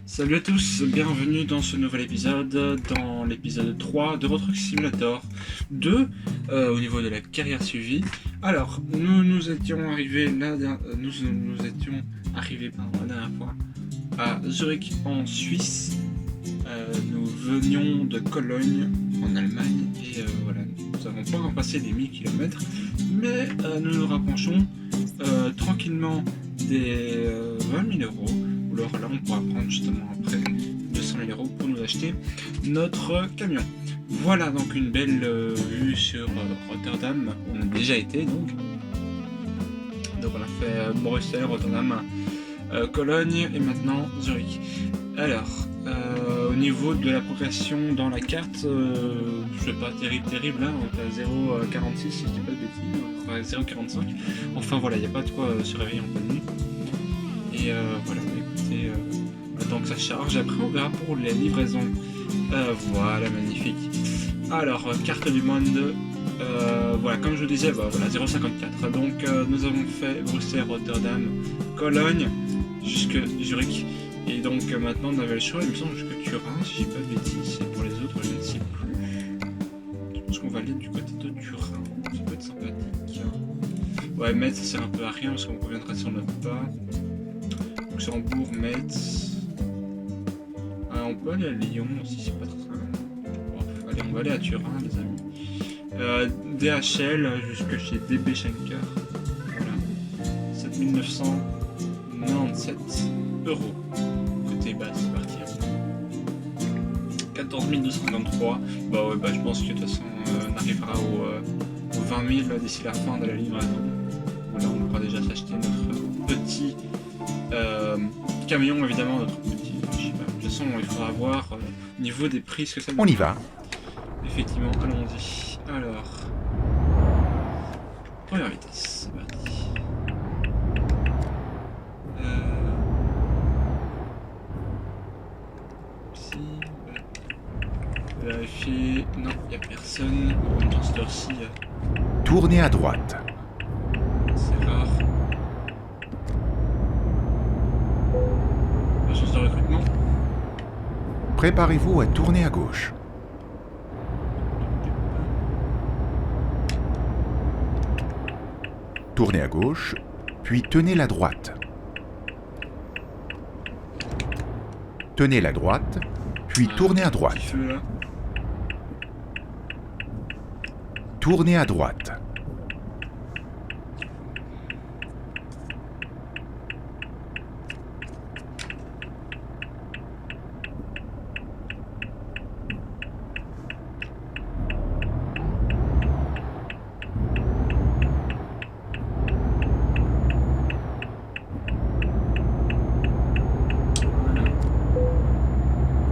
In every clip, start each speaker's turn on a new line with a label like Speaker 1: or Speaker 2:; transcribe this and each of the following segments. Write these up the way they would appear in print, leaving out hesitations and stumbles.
Speaker 1: Salut à tous, bienvenue dans ce nouvel épisode, dans l'épisode 3 de Road Truck Simulator 2, au niveau de la carrière suivie. Alors, nous étions arrivés la dernière fois à Zurich en Suisse. Nous venions de Cologne en Allemagne et voilà, nous n'avons pas encore passé les 1000 km, mais nous nous rapprochons tranquillement des 20 000 euros. Alors là, on pourra prendre justement après 200 000 euros pour nous acheter notre camion. Voilà donc une belle vue sur Rotterdam. On a déjà été donc. Donc on a fait Bruxelles, Rotterdam, Cologne et maintenant Zurich. Alors, au niveau de la progression dans la carte, c'est pas terrible là, on est à 0,46 si je dis pas de bêtises, enfin 0,45. Enfin voilà, il n'y a pas de quoi se réveiller en pleine nuit. Et voilà, écoutez, attends que ça charge, après on verra pour les livraisons. Voilà, magnifique. Alors, carte du monde, voilà, comme je vous disais, voilà, 0,54. Donc nous avons fait Bruxelles, Rotterdam, Cologne, jusque Zurich. Et donc maintenant on avait le choix, il me semble, jusque Turin, si j'ai pas de bêtises. Et pour les autres, je ne sais plus. Je pense qu'on va aller du côté de Turin, ça peut être sympathique. Ouais, Metz ça sert un peu à rien parce qu'on reviendra sur notre pas. Luxembourg, Metz. On peut aller à Lyon aussi, c'est pas très loin. Bon, allez, on va aller à Turin, les amis. DHL jusque chez DB Schenker. Voilà. 7 997 euros. Côté bas, c'est parti. 14 253. Bah ouais, je pense que de toute façon, on arrivera aux 20 000 d'ici la fin de la livraison. Voilà, on pourra déjà s'acheter notre petit camion, évidemment, notre petit, je sais pas, de toute façon il faudra voir au niveau des prix ce que ça nous
Speaker 2: On y va.
Speaker 1: Effectivement, allons-y. Alors, première vitesse, c'est parti. Si, vérifier, non, il n'y a personne. Bon, dans cette heure-ci,
Speaker 2: Tournez à droite.
Speaker 1: c'est rare. Agence de recrutement.
Speaker 2: Préparez-vous à tourner à gauche. Tournez à gauche, puis tenez la droite. Tenez la droite, puis tournez à droite.
Speaker 1: Petit feu, là.
Speaker 2: Tournez à droite.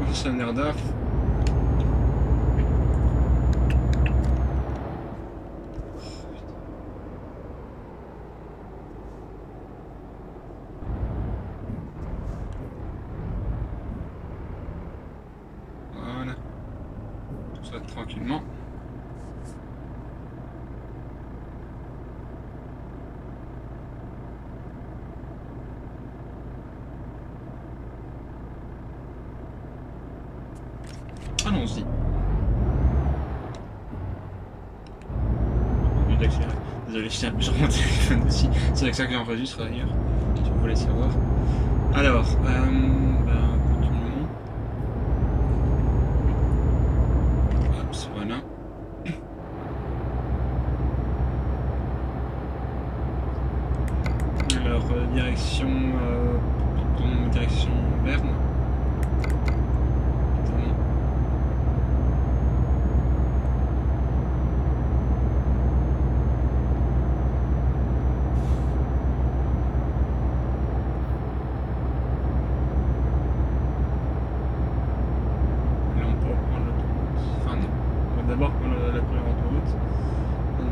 Speaker 1: Concessionnaire DAF. Voilà. Tout ça tranquillement. Allons-y. Désolé, je tiens sur mon téléphone aussi. C'est avec ça que j'enregistre d'ailleurs, si vous voulez savoir. Alors, continuons. Hop, voilà. Alors, direction Berne. D'abord prendre la première autoroute,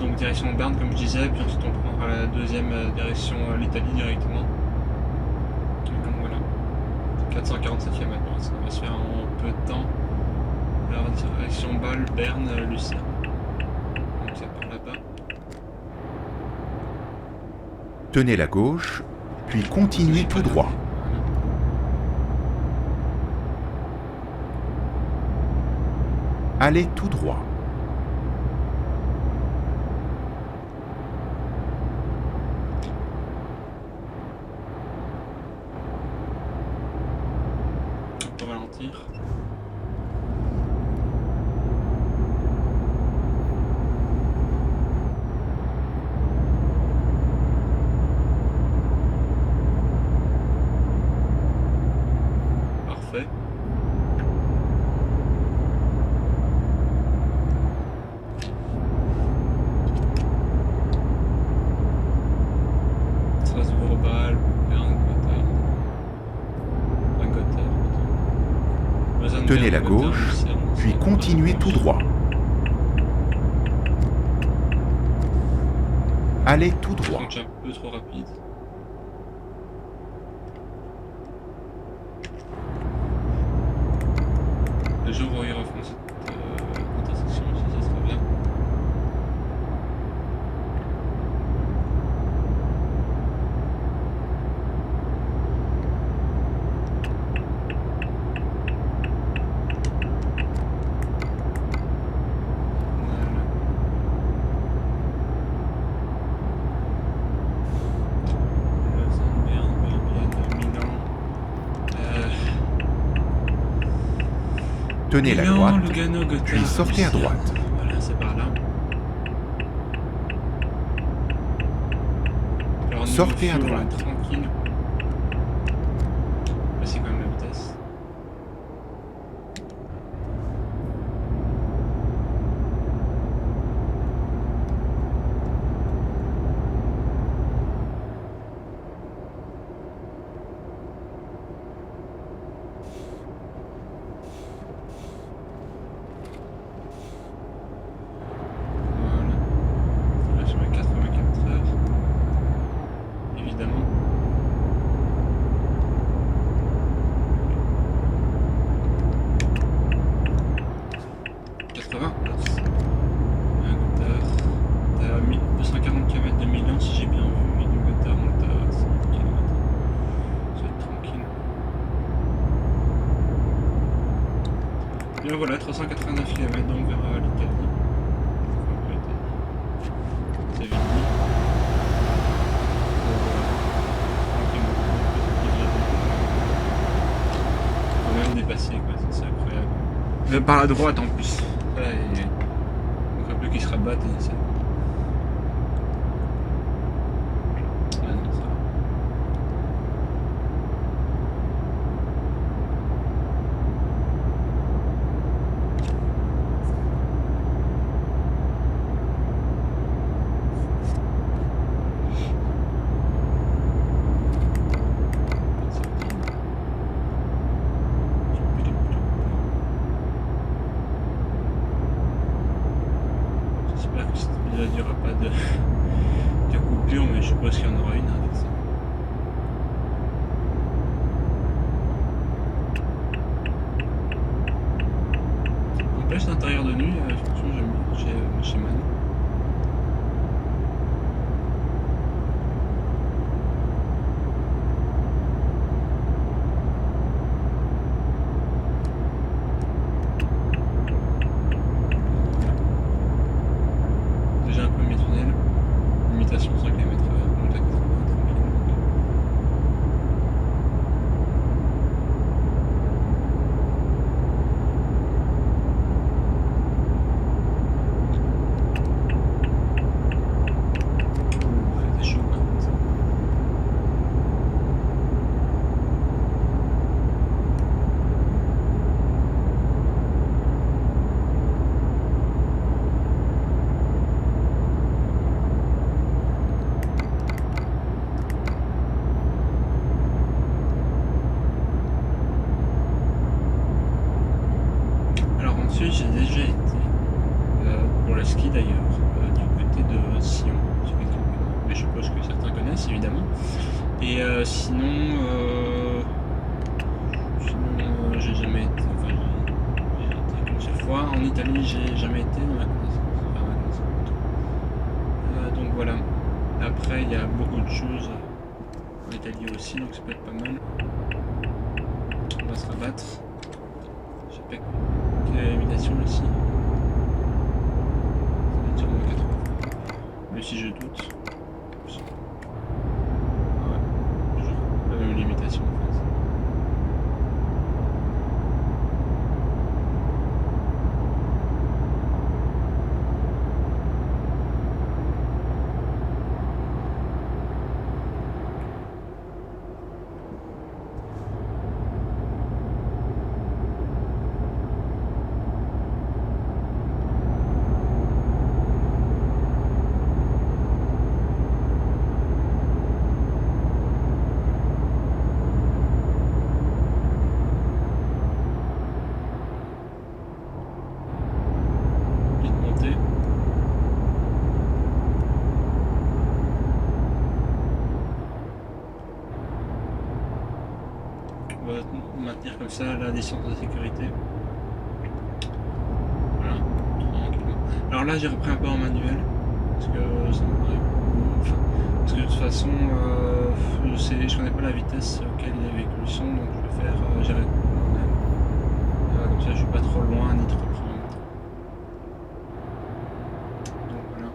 Speaker 1: donc direction Berne comme je disais, puis ensuite on prendra la deuxième direction l'Italie directement. Donc voilà, 447e maintenant, ça va se faire en peu de temps. Alors direction Bâle, Berne, Lucerne. Donc ça part là-bas.
Speaker 2: Tenez la gauche, puis continuez tout droit. Allez tout droit.
Speaker 1: On peut ralentir. Parfait. Strasbourg-Bâle, Berne-Gotthard.
Speaker 2: Tenez la gauche, puis continuez tout droit. Allez tout droit.
Speaker 1: Je suis un peu trop rapide. Le jour où ils refont cette intersection aussi, ça sera bien.
Speaker 2: Tenez la droite,
Speaker 1: Lugano, Gotthard,
Speaker 2: puis sortez à droite.
Speaker 1: Voilà, c'est par là. Alors,
Speaker 2: Sortez à
Speaker 1: niveau fuel,
Speaker 2: droite.
Speaker 1: Tranquille. Bah, c'est quand même la vitesse. Voilà. Là, sur les 84 heures. Évidemment. T'as 240 km de Milan si j'ai bien vu, et du Gotthard monte à 100 km. Ça va être tranquille. Bien voilà, 389 km donc vers l'Italie. C'est vite. On va même dépasser quoi, c'est incroyable. Mais par la droite en plus. Ouais, donc un peu qui se rabattent et c'est. Ouais, non, ça va. J'espère que cet épisode il n'y aura pas de coupure, mais je suppose qu'il y en aura une avec ça. N'empêche l'intérieur de nuit, franchement j'aime bien chez Man. Déjà un premier tunnel, limitation 100 km/h, monte à 80 tranquille. C'était chaud par contre. Alors ensuite j'ai déjà été pour le ski d'ailleurs du côté de Sion, si quelqu'un connaît. Mais je suppose que certains connaissent évidemment. Et sinon j'ai jamais été, enfin j'ai été qu'une seule fois. En Italie j'ai jamais été dans ma connaissance. Enfin, ma connaissance. Donc voilà. Après il y a beaucoup de choses en Italie aussi, donc ça peut être pas mal. On va se rabattre. J'ai pas quelle imitation ici. Même si je doute. Ouais, toujours la même limitation en fait. On va maintenir comme ça la distance de sécurité. Voilà, tranquillement. Alors là j'ai repris un peu en manuel, parce que ça me paraît... Enfin, parce que de toute façon, je connais pas la vitesse auquel les véhicules sont, donc je vais faire gérer moi-même. Comme ça je suis pas trop loin ni trop près. Donc voilà.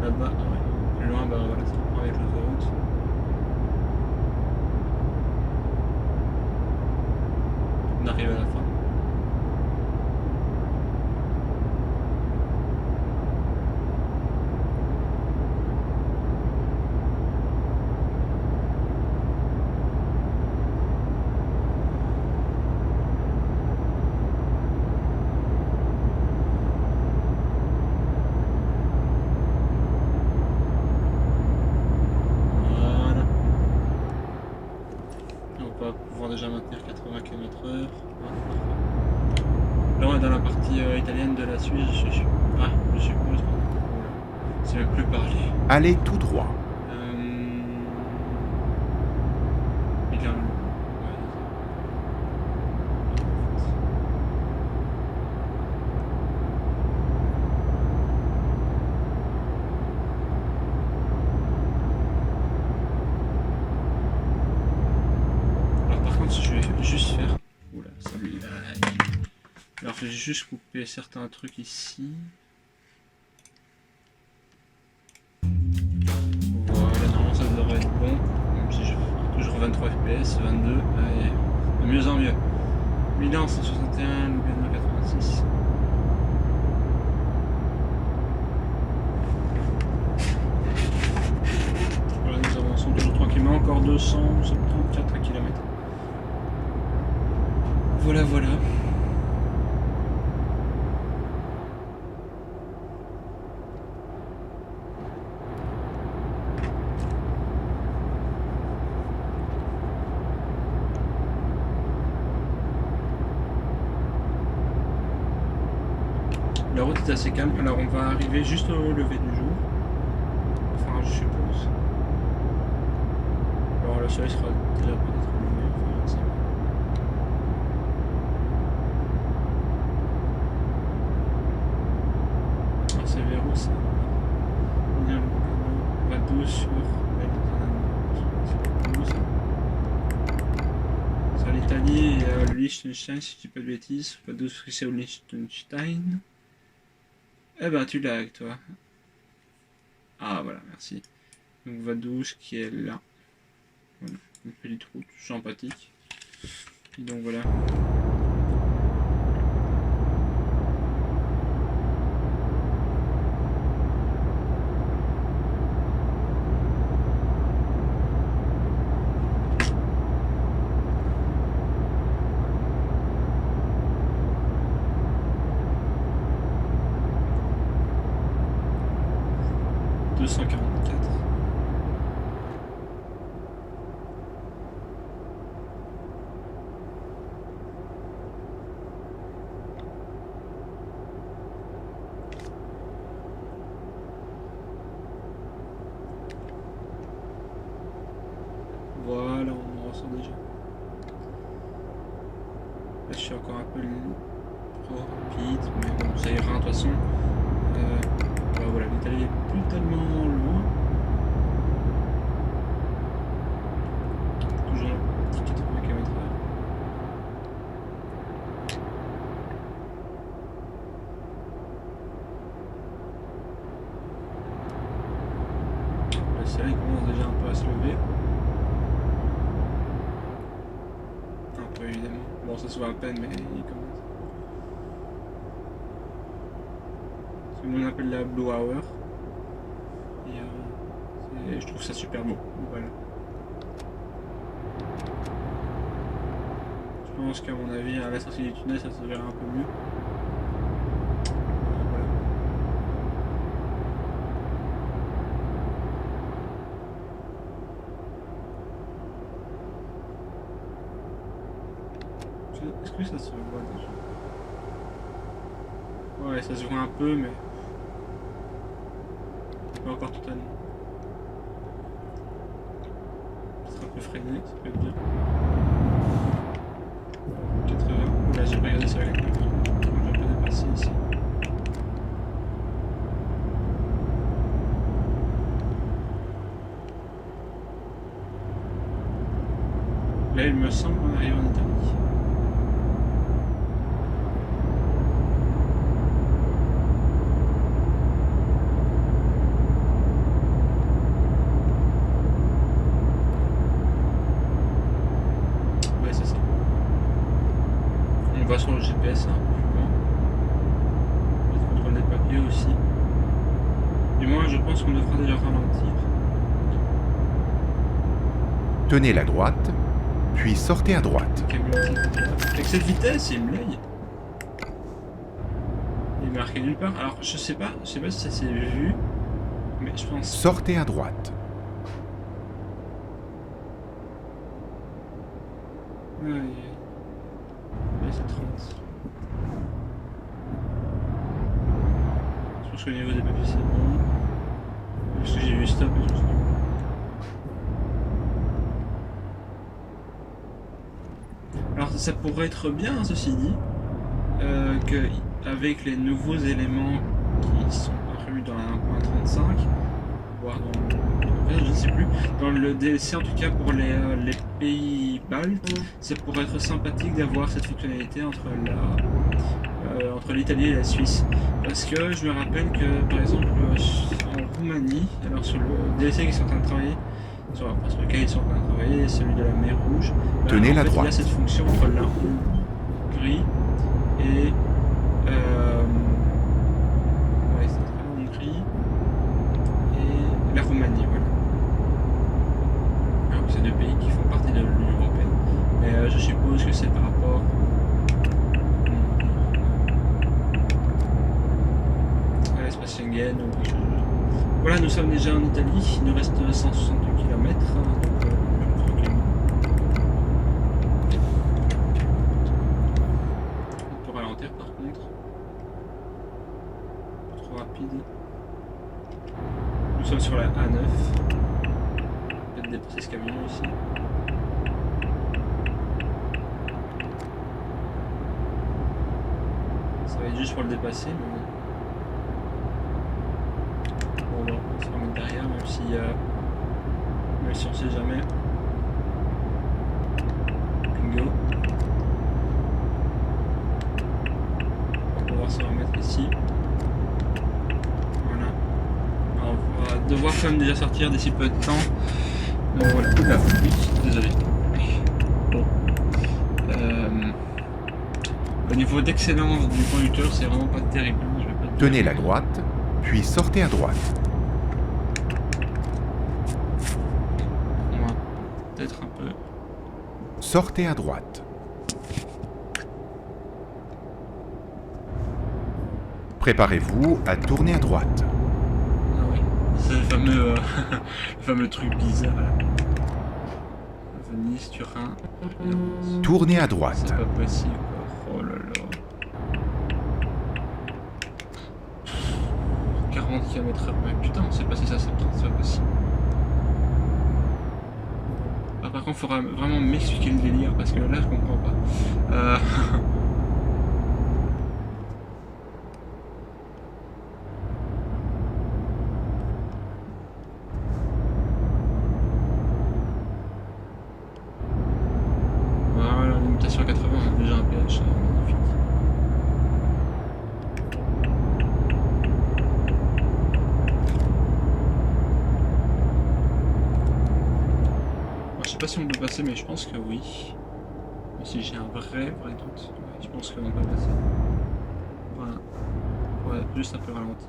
Speaker 1: Là-bas, ah ouais. Plus loin, bah voilà, ça prend avec l'autoroute. On arrive à la fin. Déjà maintenir 80 km/h. Là on est dans la partie italienne de la Suisse, je suppose. C'est même plus parler.
Speaker 2: Allez tout droit.
Speaker 1: Je vais juste faire... Oula, salut. Alors je vais juste couper certains trucs ici. Voilà, normalement ça devrait être bon. Même si je fais toujours 23 fps, 22. Allez, de mieux en mieux. Milan 161, Lugano 86. Voilà, nous avançons toujours tranquillement, encore 274 km. Voilà, voilà. La route est assez calme, alors on va arriver juste au lever du jour. Enfin, je suppose. Alors le soleil sera déjà peut-être levé, enfin, c'est... C'est vers où ça? On va 12 sur... Sur l'Italie et le Liechtenstein, si je dis pas de bêtises. Pas 12 c'est au Liechtenstein. Eh ben tu l'as avec toi. Ah voilà, merci. Donc Vaduz qui est là. Voilà, une petite route sympathique. Et donc voilà. Voilà, on en ressent déjà. Là, je suis encore un peu trop rapide, mais bon, ça ira de toute façon. Bah, voilà, l'Italie est plus tellement loin. Toujours un petit 80 km/h. Bon, ça se voit à peine, mais il commence. C'est ce qu'on appelle la Blue Hour. Et je trouve ça super beau. Voilà. Je pense qu'à mon avis, à la sortie du tunnel, ça se verra un peu mieux. Voilà. Est-ce que ça se voit déjà? Ouais, ça se voit un peu, mais pas encore totalement. Ça sera un peu freiné, ça peut être bien. 80. Là, j'ai pas regardé ça avec la caméra. J'ai un peu dépassé ici. Là, il me semble qu'on arrive en Italie. Sur le GPS, hein, le contrôle des papiers aussi. Du moins, je pense qu'on devra déjà ralentir.
Speaker 2: Tenez la droite, puis sortez à droite.
Speaker 1: Avec cette vitesse, il me laye. Il est marqué nulle part. Alors, je sais pas si ça s'est vu, mais je pense.
Speaker 2: Sortez à droite.
Speaker 1: Ouais, c'est 30. Je pense qu'au niveau des papiers c'est bon. Parce que j'ai vu stop et tout ça. Alors ça pourrait être bien, ceci dit, qu'avec les nouveaux éléments qui sont apparus dans la 1.35, voire je ne sais plus, dans le DLC en tout cas pour les pays baltes, ça pourrait être sympathique d'avoir cette fonctionnalité entre l'Italie et la Suisse. Parce que je me rappelle que par exemple en Roumanie, alors sur le DLC qu'ils sont en train de travailler, sur lequel ils sont en train de travailler, celui de la mer Rouge,
Speaker 2: tenez la droite.
Speaker 1: Il y a cette fonction entre la Hongrie et la Roumanie, voilà. Alors c'est deux pays qui font partie de l'Union Européenne. Mais je suppose que c'est par rapport à l'espace Schengen ou quelque chose. Voilà, nous sommes déjà en Italie, il nous reste 162 km. Tranquillement. On peut ralentir par contre. Trop rapide. Nous sommes sur la A9. Peut-être dépasser ce camion ici. Ça va être juste pour le dépasser, mais bon, on va se remettre derrière, même si on sait jamais. Bingo. On va pouvoir se remettre ici. On va devoir quand même déjà sortir d'ici peu de temps. Donc voilà, là, oui, désolé. Bon. Au niveau d'excellence du conducteur, c'est vraiment pas terrible. Je vais pas
Speaker 2: tenez la droite, puis sortez à droite.
Speaker 1: On va peut-être un peu.
Speaker 2: Sortez à droite. Préparez-vous à tourner à droite.
Speaker 1: C'est le fameux truc bizarre là. Venise, Turin.
Speaker 2: Tournez à droite.
Speaker 1: C'est pas possible quoi. Oh là là. 40 km/h. Mais putain, on s'est passé ça, c'est pas possible. Ah, par contre, il faudra vraiment m'expliquer le délire parce que là, je comprends pas. Sur 80, on a déjà un pH magnifique. Bon, je sais pas si on peut passer, mais je pense que oui. Si j'ai un vrai doute, ouais, je pense qu'on va passer. Voilà. Ouais, juste un peu ralentir.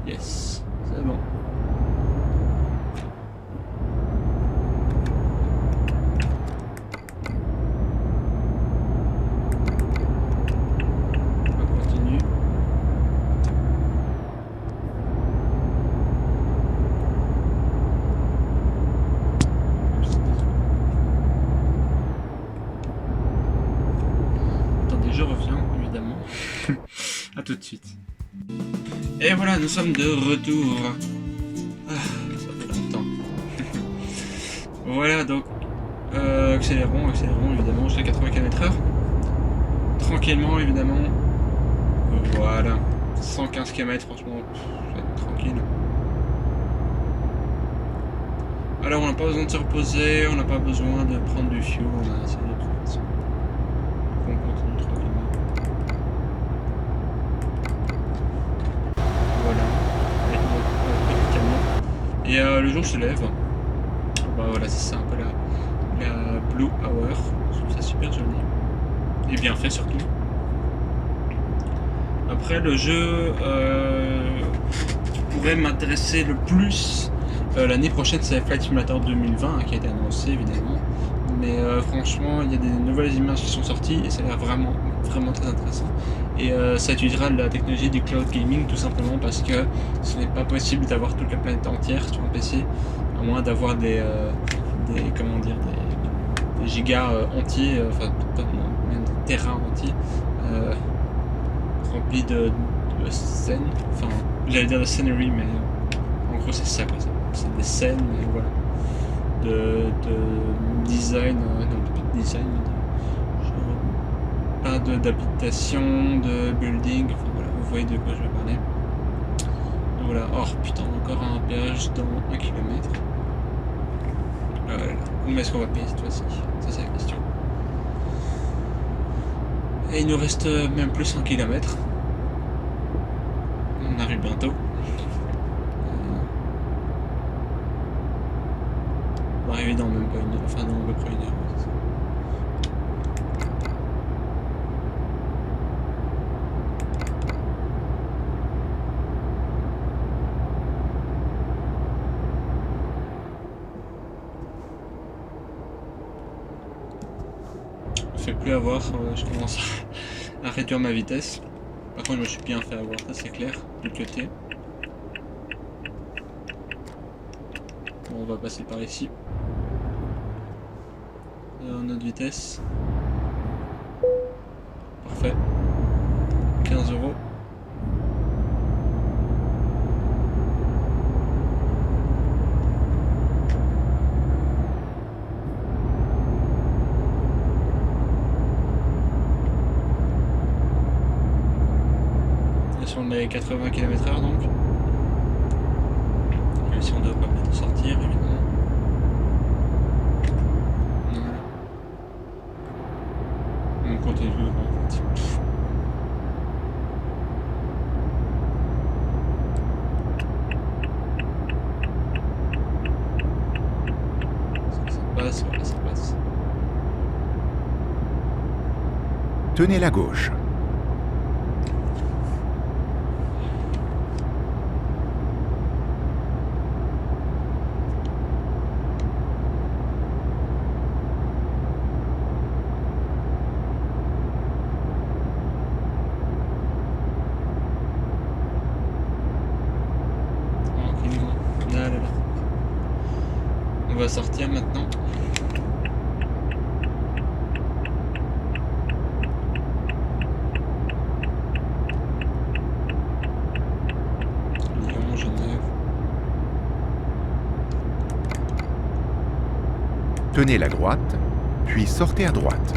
Speaker 1: Yes, c'est bon. On continue. Attendez, je reviens, évidemment. A tout de suite. Et voilà, nous sommes de retour. Ah, ça fait longtemps. Voilà, donc accélérons évidemment jusqu'à 80 km/h. Tranquillement évidemment. Voilà. 115 km franchement, tranquille. Alors on n'a pas besoin de se reposer, on n'a pas besoin de prendre du fuel, on a assez de toute façon. On continue tranquillement. Voilà. Avec notre camion. Et le jour se lève. Bah voilà, c'est ça un peu la Blue Hour. Je trouve ça super joli. Et bien fait surtout. Après le jeu qui pourrait m'intéresser le plus l'année prochaine, c'est Flight Simulator 2020 hein, qui a été annoncé évidemment. Mais franchement, il y a des nouvelles images qui sont sorties et ça a l'air vraiment très intéressant. Et ça utilisera la technologie du cloud gaming tout simplement parce que ce n'est pas possible d'avoir toute la planète entière sur un PC à moins d'avoir des gigas entiers, enfin même des terrains entiers remplis de scènes, enfin j'allais dire de scenery mais en gros c'est ça quoi, c'est des scènes mais voilà de design, non pas de design mais pas d'habitation, de building, enfin voilà, vous voyez de quoi je vais parler. Donc voilà, oh putain encore un péage dans 1 km. Combien est-ce qu'on va payer cette fois-ci? Ça c'est la question. Et il nous reste même plus 1 km. On arrive bientôt. On va arriver dans même pas une heure, enfin dans à peu près une heure. Fait plus avoir, je commence à réduire ma vitesse. Par contre je me suis bien fait avoir, ça c'est clair, du côté. Bon, on va passer par ici. Notre vitesse. Parfait. 15 €. Sur les 80 km/h donc. Même si on doit pas bientôt sortir évidemment. Voilà. On continue en fait. Ça passe, voilà, ça passe.
Speaker 2: Tenez la gauche.
Speaker 1: On va sortir maintenant. Lyon, Genève.
Speaker 2: Tenez la droite, puis sortez à droite.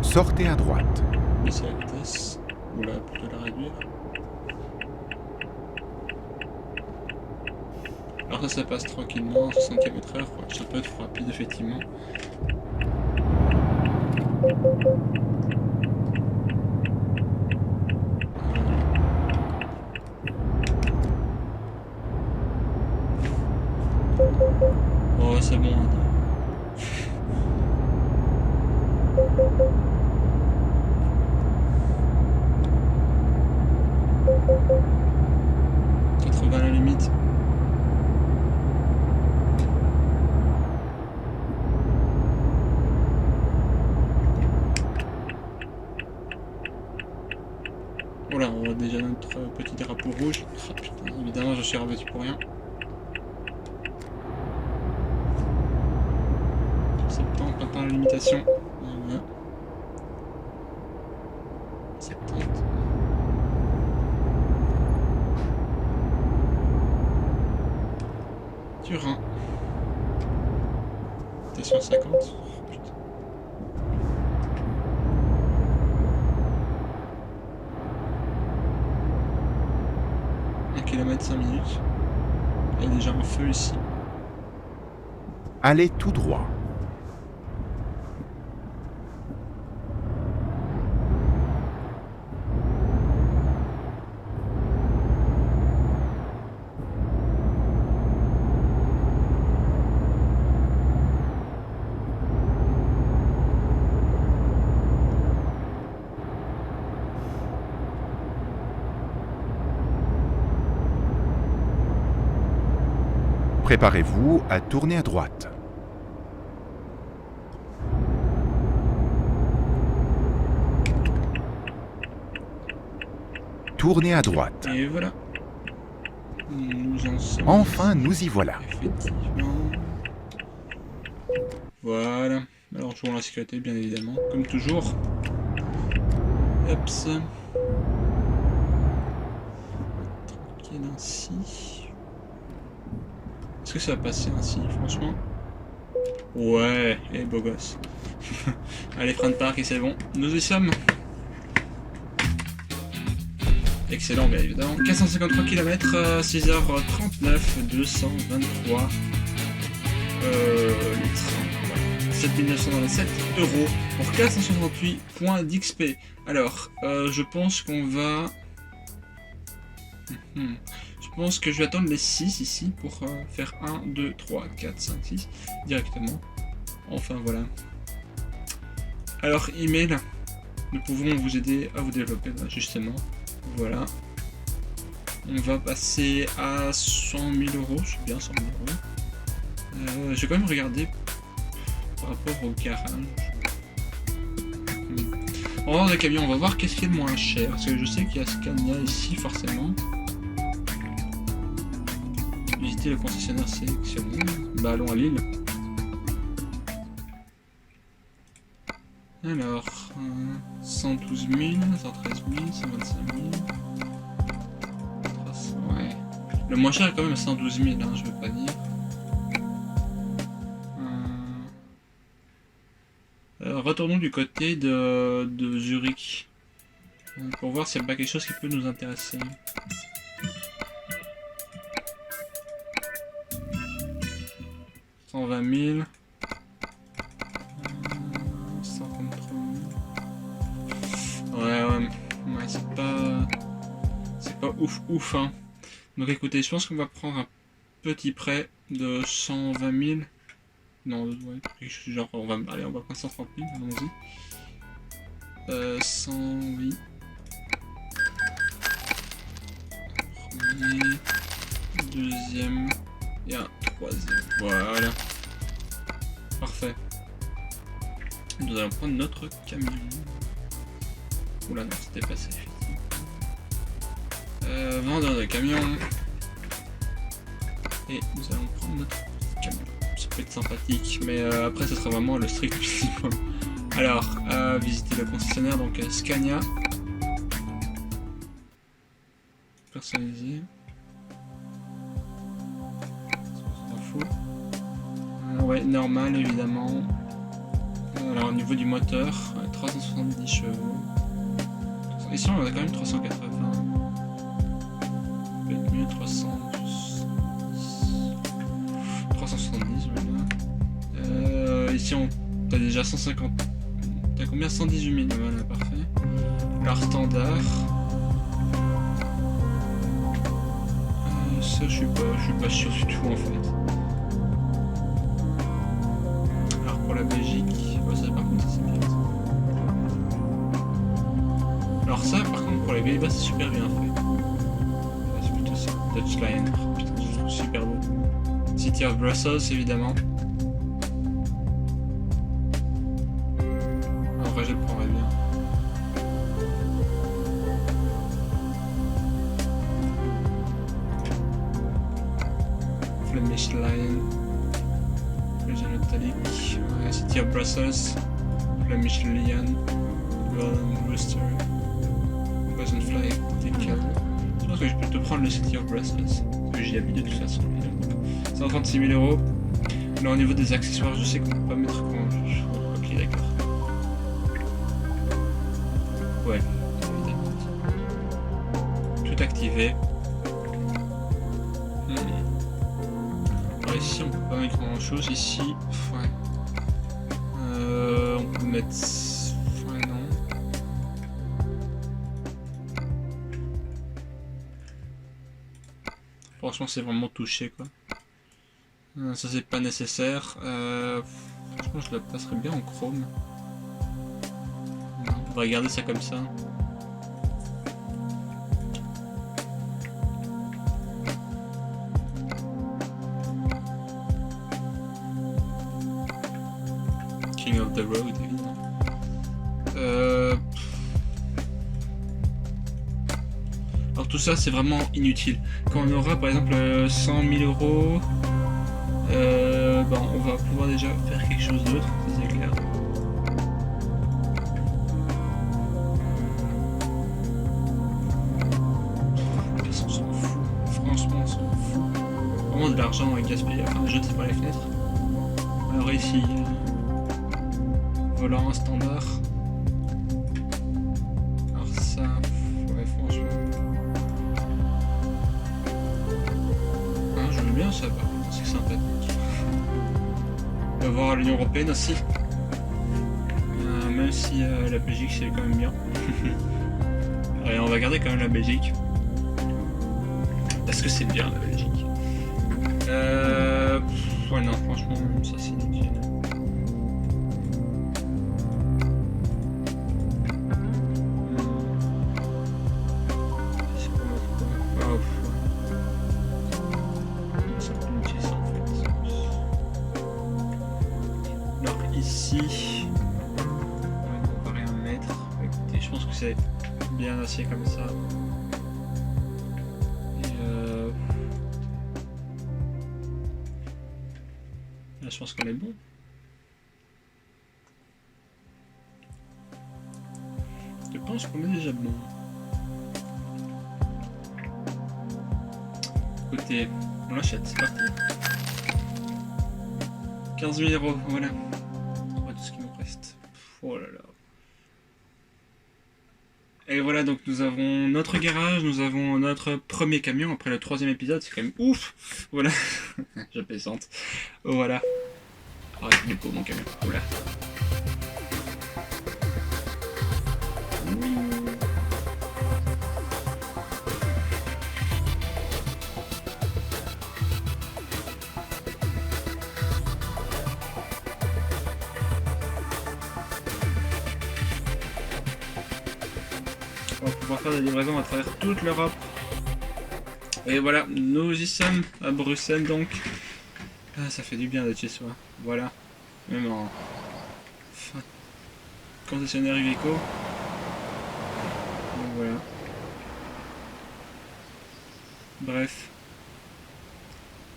Speaker 2: Sortez à droite.
Speaker 1: Baisser la vitesse, ou là plutôt la réduire. Alors ça passe tranquillement, 60 km/h, ouais, c'est un peu trop rapide effectivement. Voilà, on voit déjà notre petit drapeau rouge. Ah, putain, évidemment, je suis rabattu pour rien. 70, on atteint la limitation. Voilà. 70. Turin. Station 50. Oh, putain. Kilomètre 5 minutes. Il y a déjà un feu ici.
Speaker 2: Allez tout droit. Préparez-vous à tourner à droite. Tournez à droite.
Speaker 1: Et voilà. Nous en sommes.
Speaker 2: Enfin, nous y voilà.
Speaker 1: Effectivement. Voilà. Alors, jouons la sécurité, bien évidemment. Comme toujours. Hop. Tranquille ainsi. Est-ce que ça va passer ainsi, franchement? Ouais, et beau gosse. Allez, frein de parc et c'est bon. Nous y sommes. Excellent, bien évidemment. 453 km, 6h39, 223 litres. Voilà. 7927 € pour 468 points d'XP. Alors, je pense qu'on va... Je pense que je vais attendre les 6 ici pour faire 1, 2, 3, 4, 5, 6 directement. Enfin voilà. Alors email, nous pouvons vous aider à vous développer justement. Voilà. On va passer à 100 000 €, c'est bien 100 000 €. Je vais quand même regarder par rapport au garage. On va voir des camions, on va voir qu'est-ce qui est le moins cher. Parce que je sais qu'il y a Scania ici forcément. Visiter le concessionnaire sélectionné. Bah allons à Lille. Alors, 112 000, 113 000, 125 000. 300, ouais. Le moins cher est quand même 112 000, hein, je veux pas dire. Retournons du côté de Zurich. Pour voir s'il n'y a pas quelque chose qui peut nous intéresser. $120 000. 133 000. Ouais, c'est pas ouf, hein. Donc écoutez, je pense qu'on va prendre un petit prêt de 120 000. Non, ouais, genre on va prendre 130 000, allons-y. 100, oui. Premier, deuxième et un troisième. Voilà. Parfait. Nous allons prendre notre camion. Oula, non, c'était passé. Vendeur de camion. Et nous allons prendre notre camion. Ça peut être sympathique, mais après, ce sera vraiment le strict minimum. Alors, visiter le concessionnaire, donc Scania. Personnalisé. On s'en fout. Ouais, normal, évidemment. Alors au niveau du moteur, 370 chevaux. Ici on a quand même 380. Peut-être mieux 370 voilà. Ici on a déjà 150. T'as combien? 118 000, voilà, parfait. Alors standard. Ça je suis pas sûr du tout en fait. Alors pour la Belgique, ouais, ça par contre ça c'est bien. Alors ça par contre pour les Pays-Bas c'est super bien fait. C'est plutôt ça. Touchline, oh, putain je trouve super beau. City of Brussels évidemment. En vrai je le prendrais bien. Flemish Lion, Belgian Italic, City of Brussels, Flemish Lion, Golden Rooster, Poison Fly, Decal. Je pense que je peux te prendre le City of Brussels, parce que j'y habite de toute façon. 136 000 €. Là au niveau des accessoires, je sais qu'on peut pas mettre grand chose. Ok, d'accord. Ouais, tout activé. Alors ici on peut pas mettre grand chose. Ici, ouais. On peut mettre. Ouais, non. Franchement, c'est vraiment touché quoi. Ça c'est pas nécessaire. Franchement, je la passerais bien en chrome. On va regarder ça comme ça. King of the Road, évidemment. Alors tout ça c'est vraiment inutile. Quand on aura par exemple 100 000 €, ben, on va pouvoir déjà faire quelque chose d'autre, ça c'est clair. On s'en fout, franchement on s'en fout. Vraiment de l'argent gaspillé, enfin jeté par les fenêtres. Alors ici, volant standard. Alors ça, ouais franchement. Ah, je veux bien ça, par contre, c'est sympathique. On va voir l'Union Européenne aussi. Même si la Belgique c'est quand même bien. Allez, on va garder quand même la Belgique. Parce que c'est bien la Belgique. Ouais non, franchement, ça c'est inutile. Ici, on va rien mettre. Écoutez, je pense que c'est bien assez comme ça. Et là, je pense qu'on est bon. Je pense qu'on est déjà bon. Écoutez, on l'achète, c'est parti. 15 000 €, voilà. Tout ce qui nous reste. Oh là là. Et voilà, donc nous avons notre garage, nous avons notre premier camion. Après le 3e épisode, c'est quand même ouf. Voilà. Je plaisante. Voilà. Ah, c'est du coup mon camion. Voilà. On va pouvoir faire des livraisons à travers toute l'Europe. Et voilà, nous y sommes à Bruxelles donc. Ah, ça fait du bien d'être chez soi. Voilà. Même en concessionnaire Iveco. Donc voilà. Bref.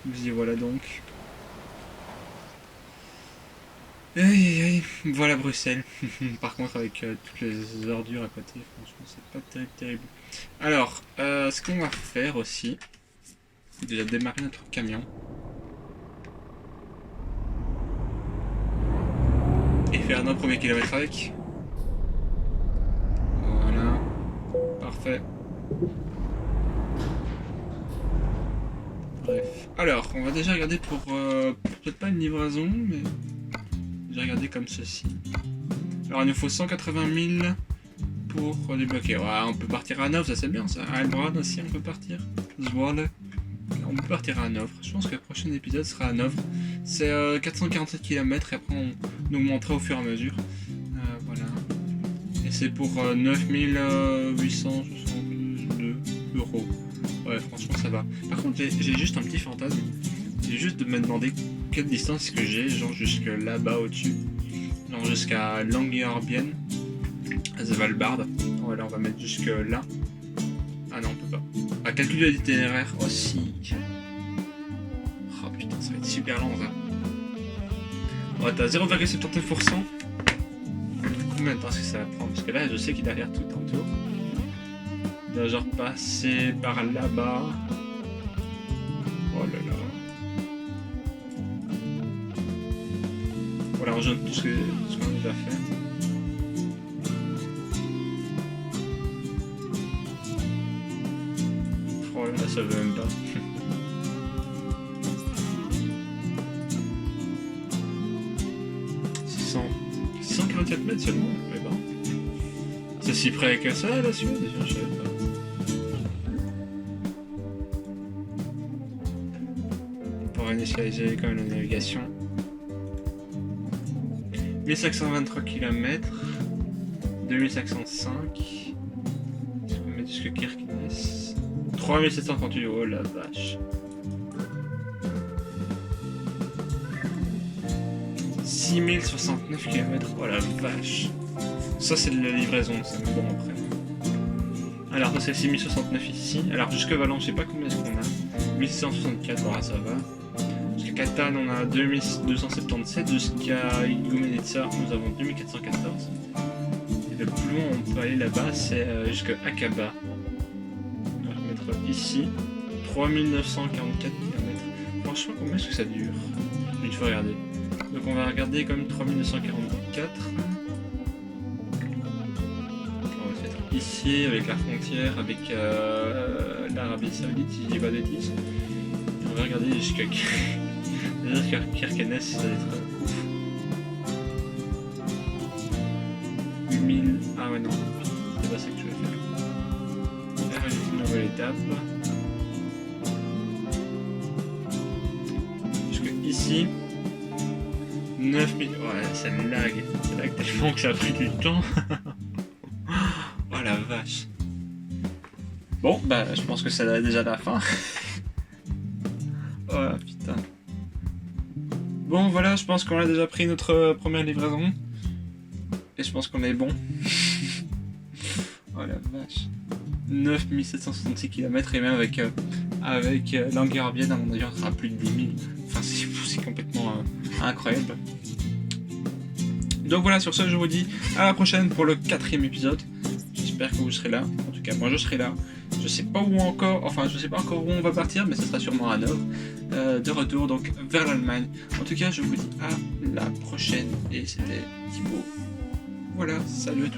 Speaker 1: Vous y voilà donc. Aïe aïe, voilà Bruxelles. Par contre avec toutes les ordures à côté, franchement c'est pas terrible. Alors, ce qu'on va faire aussi, déjà démarrer notre camion. Et faire nos premiers kilomètres avec. Voilà, parfait. Bref, alors on va déjà regarder pour peut-être pas une livraison, mais... J'ai regardé comme ceci. Alors il nous faut 180 000 pour débloquer. Ouais, on peut partir à Hanovre, ça c'est bien ça. À Heilbronn aussi on peut partir. Zwolle. On peut partir à Hanovre. Je pense que le prochain épisode sera à Hanovre. C'est 447 km et après on augmentera au fur et à mesure. Voilà. Et c'est pour 9 862 €. Ouais, franchement ça va. Par contre j'ai juste un petit fantasme. C'est juste de me demander quelle distance que j'ai, genre jusque là-bas au-dessus. Genre jusqu'à Longyearbyen, à Svalbard. Voilà, on va mettre jusque là. Ah non, on peut pas. À calculer l'itinéraire aussi. Oh putain, ça va être super lent ça. On va être à 0,79%. Combien de temps est-ce que ça va prendre? Parce que là je sais qu'il est derrière tout un tour. Il doit genre passer par là-bas. Oh là là. Voilà, on jaune tout ce qu'on a déjà fait. Oh là, ça veut même pas. 644 mètres seulement, mais bon. C'est si près que ça la Suède, je savais pas. Pour initialiser quand même la navigation. 1523 km, 2505, on met jusqu'à Kirkenes, 3738 €, la vache. 6069 km, oh la vache. Ça c'est de la livraison, c'est bon après. Alors ça c'est 6069 ici, alors jusque Valence je sais pas combien est-ce qu'on a, 1664, voilà ça va. Jusqu'à Catane on a 2277, jusqu'à Igoumenitsa nous avons 2414. Et le plus loin on peut aller là-bas c'est jusqu'à Akaba. On va mettre ici 3944 km. Franchement combien est-ce que ça dure? Une fois regarder. Donc on va regarder comme 3944. On va se mettre ici avec la frontière avec l'Arabie Saoudite si je dis pas de bêtises. On va regarder jusqu'à Kirkenes, ça va être ouf. 8000. Ah ouais non, c'est pas ça que je vais faire. Là j'ai une nouvelle étape. Jusque ici. 9000. Ouais, ça lag. Ça lag tellement que ça a pris du temps. Oh la vache. Bon, bah je pense que c'est déjà la fin. Oh putain. Bon voilà, je pense qu'on a déjà pris notre première livraison. Et je pense qu'on est bon. Oh la vache. 9766 km et même avec l'Anguerbienne à mon avis on sera à plus de 10 000. Enfin c'est complètement incroyable. Donc voilà, sur ce je vous dis à la prochaine pour le 4e épisode. J'espère que vous serez là. En tout cas moi je serai là. Je sais pas où encore, enfin je sais pas encore où on va partir, mais ce sera sûrement à Hanovre. De retour donc vers l'Allemagne. En tout cas je vous dis à la prochaine et c'était Thibaut. Voilà, salut à tous.